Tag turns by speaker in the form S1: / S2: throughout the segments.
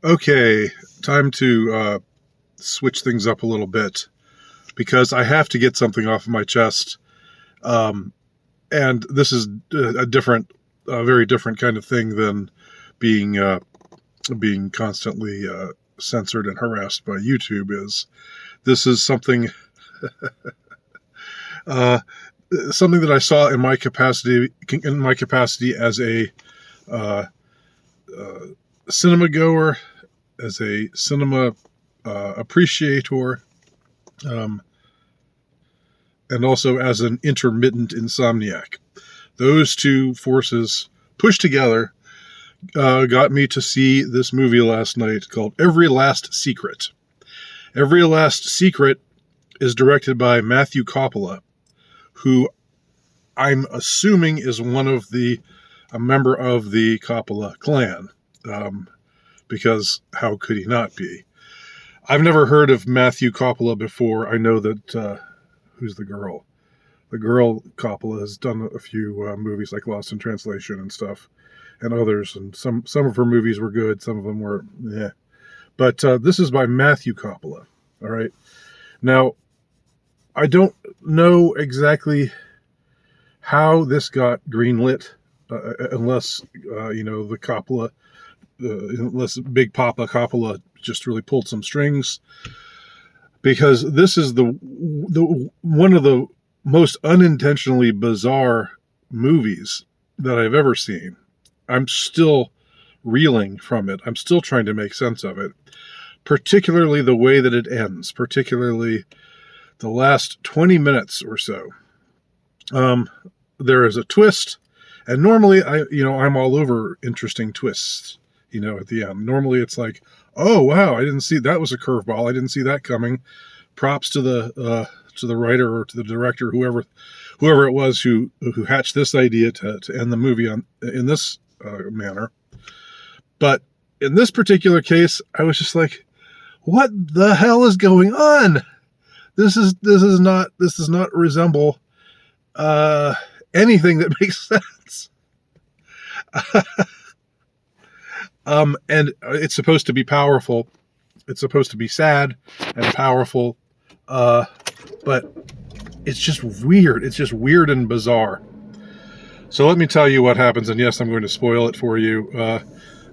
S1: Okay, time to switch things up a little bit because I have to get something off of my chest. Um, and this is a very different kind of thing than being being constantly censored and harassed by YouTube is. This is uh, something that I saw in my capacity as a uh, uh, cinema goer, as a cinema appreciator, um, and also as an intermittent insomniac. Those two forces pushed together got me to see this movie last night called Every Last Secret. Every Last Secret is directed by Matthew Coppola, who I'm assuming is a member of the Coppola clan, because how could he not be? I've never heard of Matthew Coppola before. I know that, who's the girl? The girl Coppola has done a few movies like Lost in Translation and stuff, and others, and some of her movies were good, some of them were, yeah. But this is by Matthew Coppola, all right? Now, I don't know exactly how this got greenlit, unless, the Coppola, unless Big Papa Coppola just really pulled some strings, because this is the one of the most unintentionally bizarre movies that I've ever seen. I'm still reeling from it. I'm still trying to make sense of it, particularly the way that it ends, particularly the last 20 minutes or so. There is a twist, and normally I'm all over interesting twists, at the end. Normally it's like, oh, wow, I didn't see that was a curveball. I didn't see that coming. Props to the writer or to the director, whoever it was who hatched this idea to end the movie in this manner. But in this particular case, I was just like, what the hell is going on? This does not resemble anything that makes sense. And it's supposed to be powerful. It's supposed to be sad and powerful. But it's just weird. It's just weird and bizarre. So let me tell you what happens. And yes, I'm going to spoil it for you.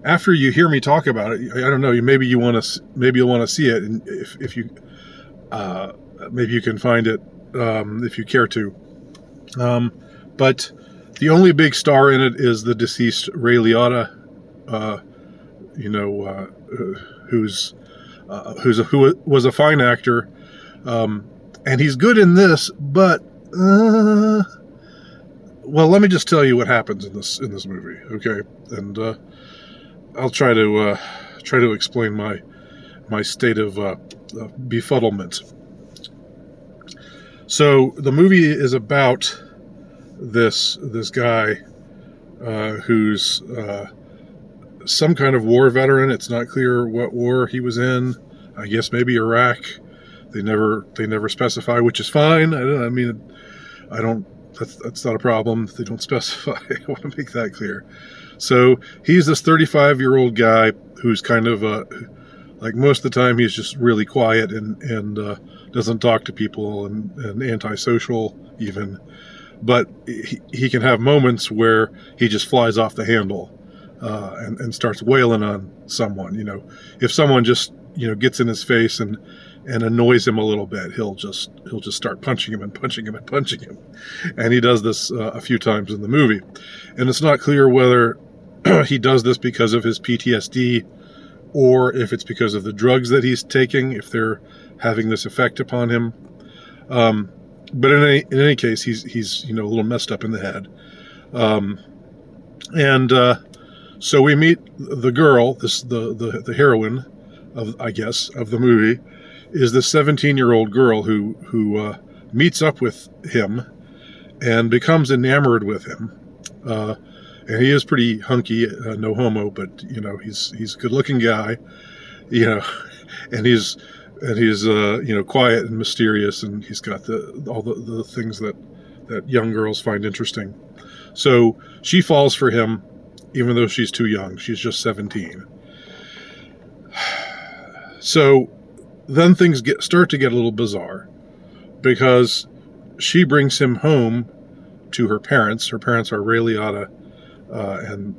S1: After you hear me talk about it, I don't know. Maybe you'll want to see it, and if you maybe you can find it if you care to. But the only big star in it is the deceased Ray Liotta, who was a fine actor, and he's good in this. But well, let me just tell you what happens in this movie, okay? And I'll try to explain my state of befuddlement. So the movie is about this guy who's some kind of war veteran. It's not clear what war he was in. I guess maybe Iraq. They never specify, which is fine. That's not a problem if they don't specify. I want to make that clear. So he's this 35-year-old guy who's kind of like most of the time he's just really quiet and doesn't talk to people and antisocial even. But he can have moments where he just flies off the handle and starts wailing on someone. If someone just gets in his face and annoys him a little bit, he'll just start punching him and punching him and punching him. And he does this a few times in the movie. And it's not clear whether he does this because of his PTSD or if it's because of the drugs that he's taking, if they're having this effect upon him. But in any case, he's a little messed up in the head. So we meet the girl, the heroine of the movie, is the 17-year-old girl who meets up with him and becomes enamored with him. And he is pretty hunky, no homo, but he's a good-looking guy, and he's quiet and mysterious, and he's got all the things that young girls find interesting. So she falls for him, even though she's too young. She's just 17. So then things start to get a little bizarre, because she brings him home to her parents. Her parents are Ray Liotta and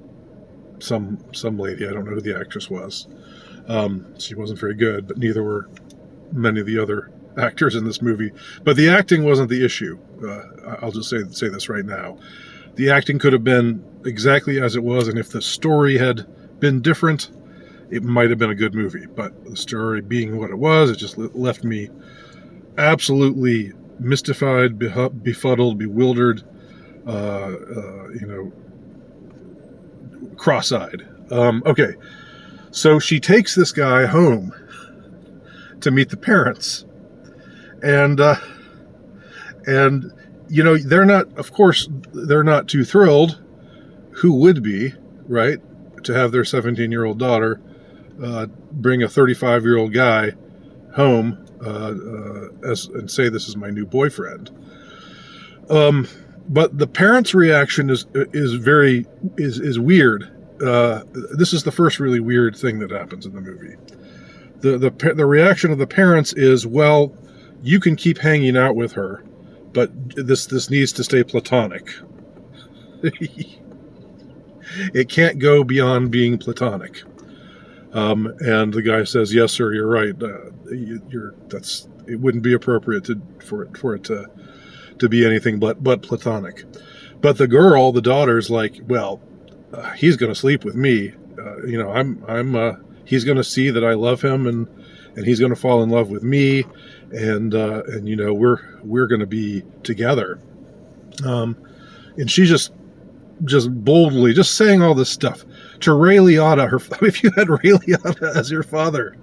S1: some lady. I don't know who the actress was. She wasn't very good, but neither were many of the other actors in this movie. But the acting wasn't the issue. I'll just say this right now. The acting could have been exactly as it was, and if the story had been different, it might have been a good movie. But the story being what it was, it just left me absolutely mystified, befuddled, bewildered, cross-eyed. Okay, so she takes this guy home to meet the parents, and they're not, of course, they're not too thrilled. Who would be, right, to have their 17-year-old daughter bring a 35-year-old guy home and say, this is my new boyfriend. But the parents' reaction is weird. This is the first really weird thing that happens in the movie. The reaction of the parents is, well, you can keep hanging out with her, but this needs to stay platonic. It can't go beyond being platonic. And the guy says, "Yes, sir, you're right. It wouldn't be appropriate for it to be anything but platonic." But the girl, the daughter's like, "Well, he's going to sleep with me. He's going to see that I love him, and he's going to fall in love with me, and we're going to be together." And she just boldly just saying all this stuff to Ray Liotta. If you had Ray Liotta as your father,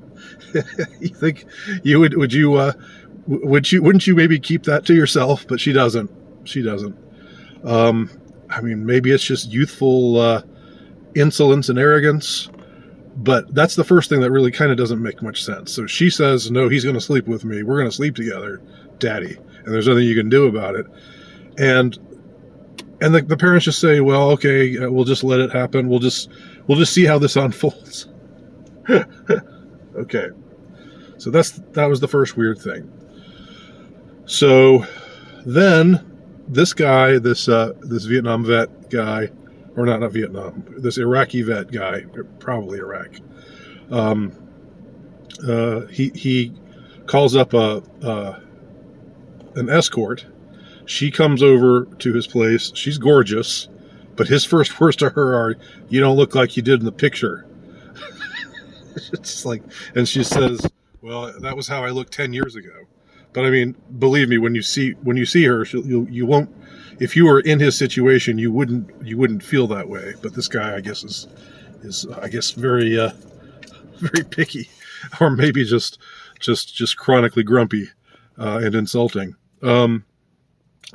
S1: you think you wouldn't you maybe keep that to yourself? But she doesn't. Maybe it's just youthful insolence and arrogance, but that's the first thing that really kind of doesn't make much sense. So she says, "No, he's going to sleep with me. We're going to sleep together, Daddy, and there's nothing you can do about it." And the parents just say, "Well, okay, we'll just let it happen. We'll just see how this unfolds." Okay, so that was the first weird thing. So then this guy, this Vietnam vet guy, or not Vietnam, this Iraqi vet guy, probably Iraq. He calls up an escort. She comes over to his place. She's gorgeous, but his first words to her are, "You don't look like you did in the picture." It's like, and she says, "Well, that was how I looked 10 years ago." But I mean, believe me, when you see her, you won't. If you were in his situation, you wouldn't feel that way. But this guy, I guess, is very very picky, or maybe just chronically grumpy and insulting.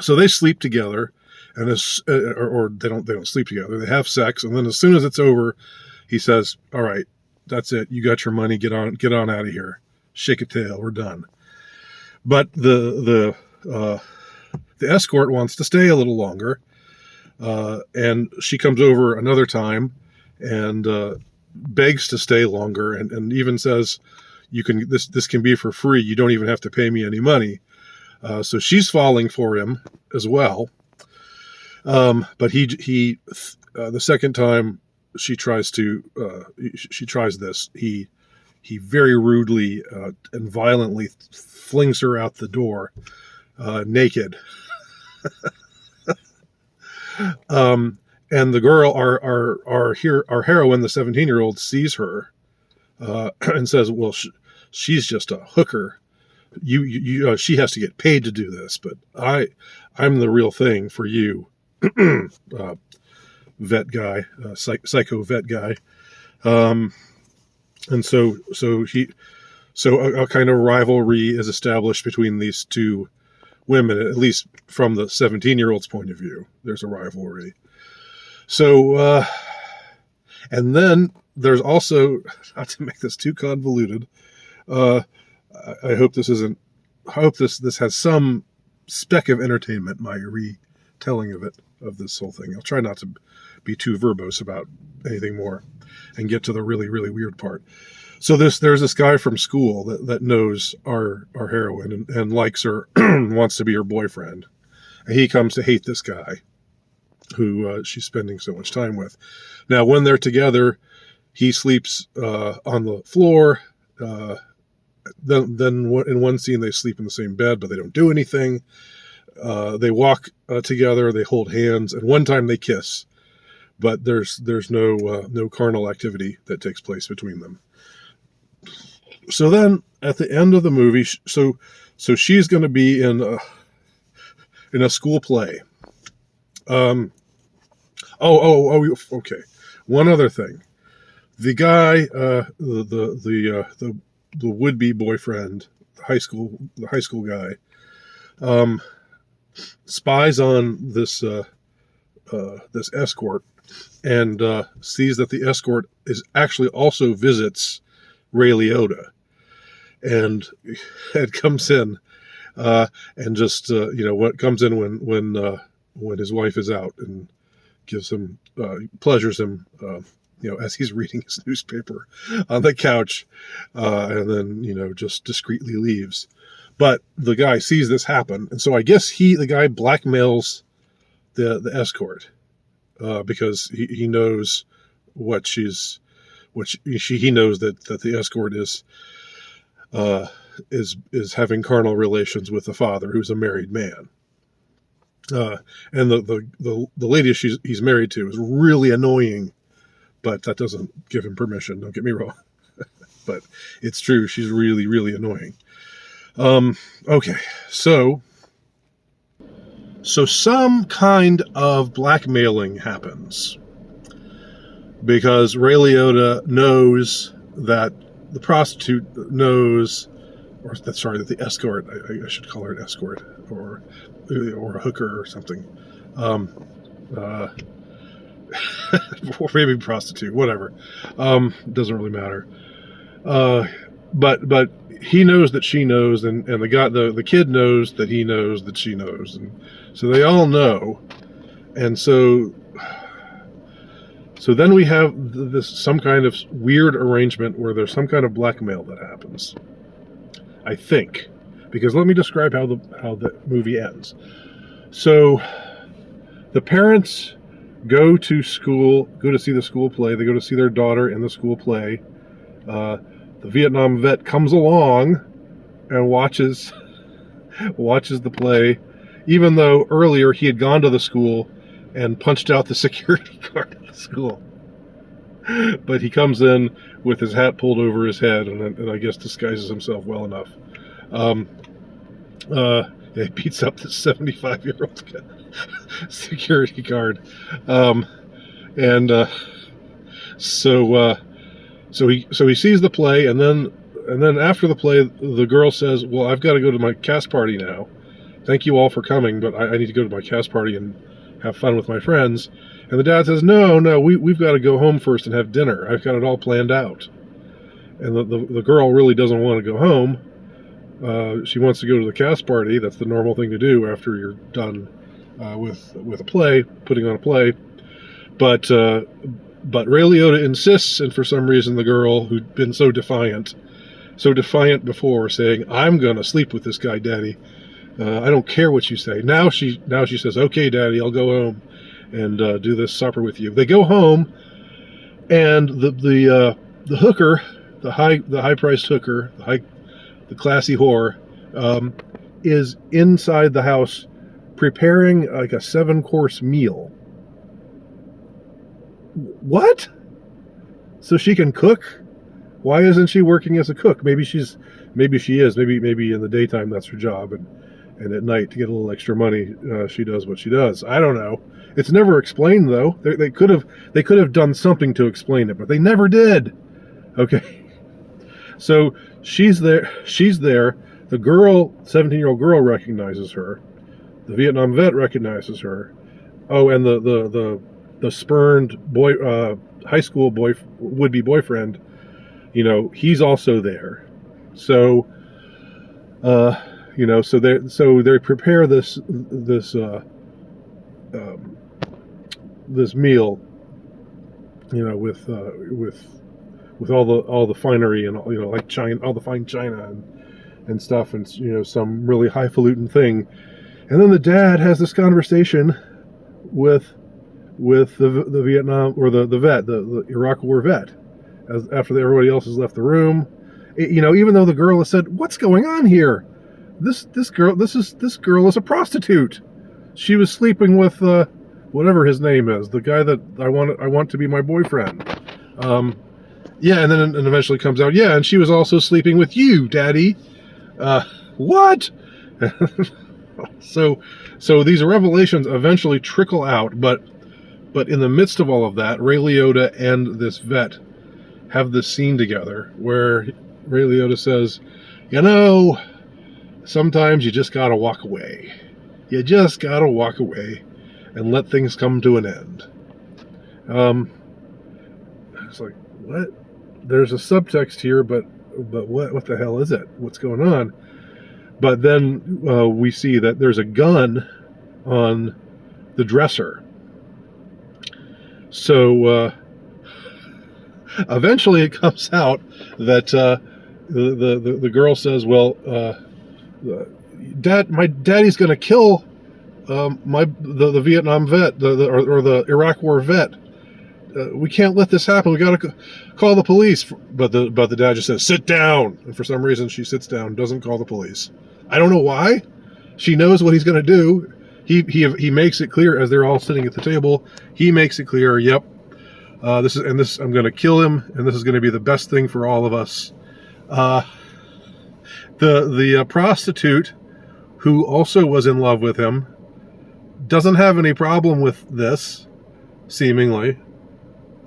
S1: So they sleep together, and or they don't sleep together. They have sex, and then as soon as it's over, he says, "All right, that's it. You got your money. Get on out of here. Shake a tail. We're done." But the escort wants to stay a little longer, and she comes over another time and begs to stay longer, and even says, "You can this can be for free. You don't even have to pay me any money." So she's falling for him as well. But he the second time she tries this, he very rudely and violently flings her out the door, naked. And the girl, our heroine, the 17-year-old, sees her and says, "Well, she's just a hooker. She has to get paid to do this, but I'm the real thing for you." Vet guy, psycho vet guy. And so a kind of rivalry is established between these two women, at least from the 17-year-old's point of view. There's a rivalry. So, and then there's also, not to make this too convoluted, I hope this isn't. I hope this has some speck of entertainment. My retelling of this whole thing. I'll try not to be too verbose about anything more, and get to the really, really weird part. So there's this guy from school that knows our heroine and likes her, wants to be her boyfriend. And he comes to hate this guy who she's spending so much time with. Now, when they're together, he sleeps on the floor. Then in one scene they sleep in the same bed, but they don't do anything. They walk together, they hold hands, and one time they kiss, but there's no carnal activity that takes place between them. So then at the end of the movie, so she's going to be in a school play. Okay. One other thing, the guy, the would-be boyfriend, the high school guy, spies on this escort and sees that the escort is actually also visits Ray Liotta, and it comes in and just what comes in when his wife is out and gives him pleasures him as he's reading his newspaper on the couch, and then just discreetly leaves. But the guy sees this happen, and so I guess the guy blackmails the escort because he knows he knows that the escort is having carnal relations with the father, who's a married man. And the lady he's married to is really annoying, but that doesn't give him permission. Don't get me wrong, but it's true. She's really, really annoying. Okay, so some kind of blackmailing happens because Ray Liotta knows that the prostitute knows, that the escort, I should call her an escort, or a hooker or something, or maybe prostitute, whatever. Doesn't really matter. But he knows that she knows, and the kid knows that he knows that she knows, and so they all know, and so then we have this some kind of weird arrangement where there's some kind of blackmail that happens, I think, because let me describe how the movie ends. So the parents go to see the school play. They go to see their daughter in the school play. The Vietnam vet comes along and watches the play, even though earlier he had gone to the school and punched out the security guard at the school. But he comes in with his hat pulled over his head and I guess disguises himself well enough. He beats up this 75-year-old security guard. So he sees the play, and then after the play, the girl says, "Well, I've got to go to my cast party now. Thank you all for coming, but I need to go to my cast party and have fun with my friends." And the dad says, "No, we've got to go home first and have dinner. I've got it all planned out." And the girl really doesn't want to go home. She wants to go to the cast party. That's the normal thing to do after you're done with a play, putting on a play. But Ray Liotta insists, and for some reason the girl, who'd been so defiant before, saying, "I'm going to sleep with this guy, Daddy. I don't care what you say." Now she says, "Okay, Daddy, I'll go home and do this supper with you." They go home, and the hooker, the high priced hooker, the classy whore, is inside the house preparing like a 7-course meal. What? So she can cook? Why isn't she working as a cook? Maybe she is. Maybe in the daytime that's her job, and at night, to get a little extra money, she does what she does. I don't know. It's never explained, though. They could have done something to explain it, but they never did. Okay. So she's there. The girl, 17-year-old girl, recognizes her. The Vietnam vet recognizes her. Oh, and the spurned boy, high school boy, would-be boyfriend, he's also there. So, so they prepare this meal, with with all the finery and like china, all the fine china and stuff, and some really highfalutin thing. And then the dad has this conversation with the Vietnam, or the vet, the Iraq War vet, after everybody else has left the room. Even though the girl has said, "What's going on here? This girl is a prostitute. She was sleeping with whatever his name is, the guy that I want to be my boyfriend." Yeah, and then it eventually comes out, yeah, and she was also sleeping with you, Daddy. What? So these revelations eventually trickle out, but in the midst of all of that, Ray Liotta and this vet have this scene together where Ray Liotta says, sometimes you just gotta walk away. You just gotta walk away and let things come to an end. It's like, what? There's a subtext here, but what the hell is it? What's going on? But then we see that there's a gun on the dresser. So eventually it comes out that the girl says, "Well, my daddy's going to kill the Vietnam vet, or the Iraq War vet. We can't let this happen. We got to call the police." But the dad just says, "Sit down." And for some reason, she sits down, doesn't call the police. I don't know why. She knows what he's going to do. He makes it clear as they're all sitting at the table. He makes it clear. Yep, this I'm going to kill him, and this is going to be the best thing for all of us. The prostitute, who also was in love with him, doesn't have any problem with this, seemingly.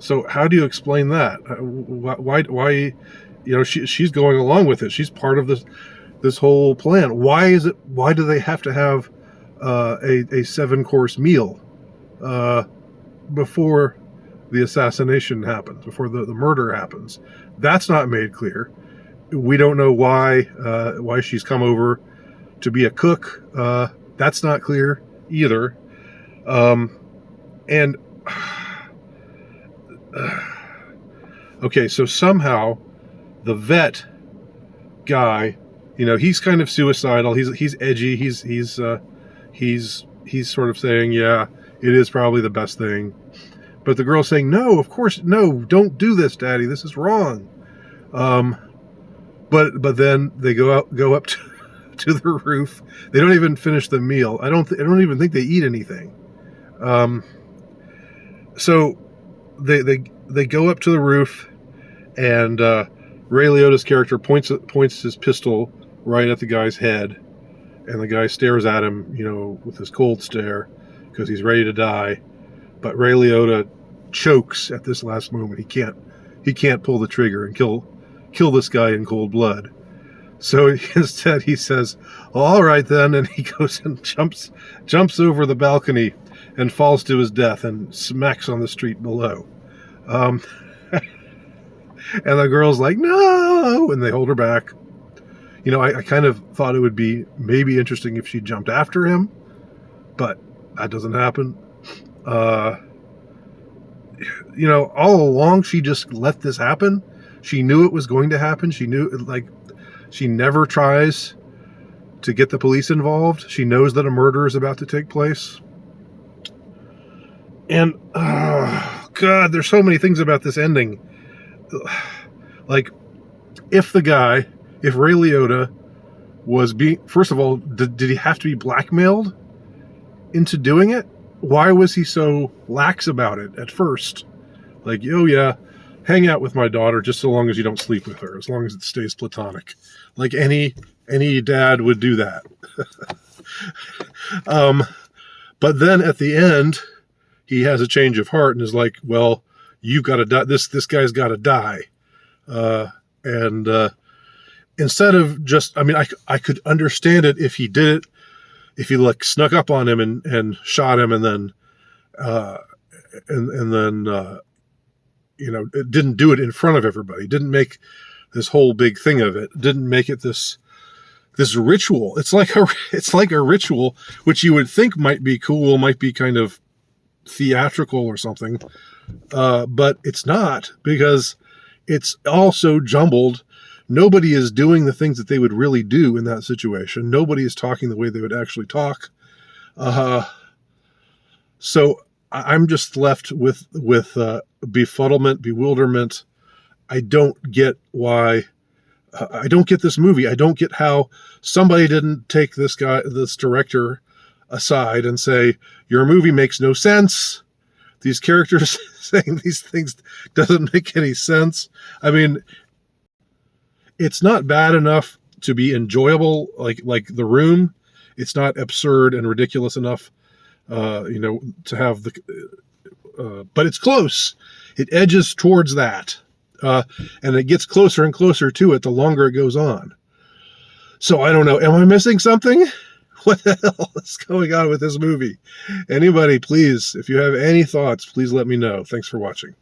S1: So how do you explain that? Why? She's going along with it. She's part of this whole plan. Why do they have to have a 7-course meal before the assassination happens, before the murder happens? That's not made clear. We don't know why she's come over to be a cook. That's not clear either. Okay, so somehow the vet guy, he's kind of suicidal. He's edgy. He's sort of saying, yeah, it is probably the best thing. But the girl's saying, no, of course, no, don't do this, Daddy. This is wrong. But then they go up to the roof. They don't even finish the meal. I don't even think they eat anything. So they go up to the roof, and Ray Liotta's character points his pistol right at the guy's head, and the guy stares at him, with his cold stare, because he's ready to die. But Ray Liotta chokes at this last moment. He can't pull the trigger and kill this guy in cold blood. So instead he says, "All right then," and he goes and jumps over the balcony and falls to his death and smacks on the street below. And the girl's like, "No!" and they hold her back. I kind of thought it would be maybe interesting if she jumped after him, but that doesn't happen. All along she just let this happen. She knew it was going to happen. She knew, she never tries to get the police involved. She knows that a murder is about to take place. And, God, there's so many things about this ending. Like, if Ray Liotta was first of all, did he have to be blackmailed into doing it? Why was he so lax about it at first? Like, oh yeah, hang out with my daughter just so long as you don't sleep with her, as long as it stays platonic. Like any dad would do that. But then at the end, he has a change of heart and is like, well, you've got to die. This guy's got to die. And instead of just, I could understand it if he did it, if he snuck up on him and shot him, and then it didn't do it in front of everybody. Didn't make this whole big thing of it. Didn't make it this ritual. It's like a ritual, which you would think might be cool, might be kind of theatrical or something, but it's not, because it's all so jumbled. Nobody is doing the things that they would really do in that situation. Nobody is talking the way they would actually talk. So I'm just left with befuddlement, bewilderment. I don't get why. I don't get this movie. I don't get how somebody didn't take this director aside and say, your movie makes no sense. These characters saying these things doesn't make any sense. I mean, it's not bad enough to be enjoyable, like The Room. It's not absurd and ridiculous enough, to have but it's close. It edges towards that, and it gets closer and closer to it the longer it goes on. So I don't know. Am I missing something? What the hell is going on with this movie? Anybody, please, if you have any thoughts, please let me know. Thanks for watching.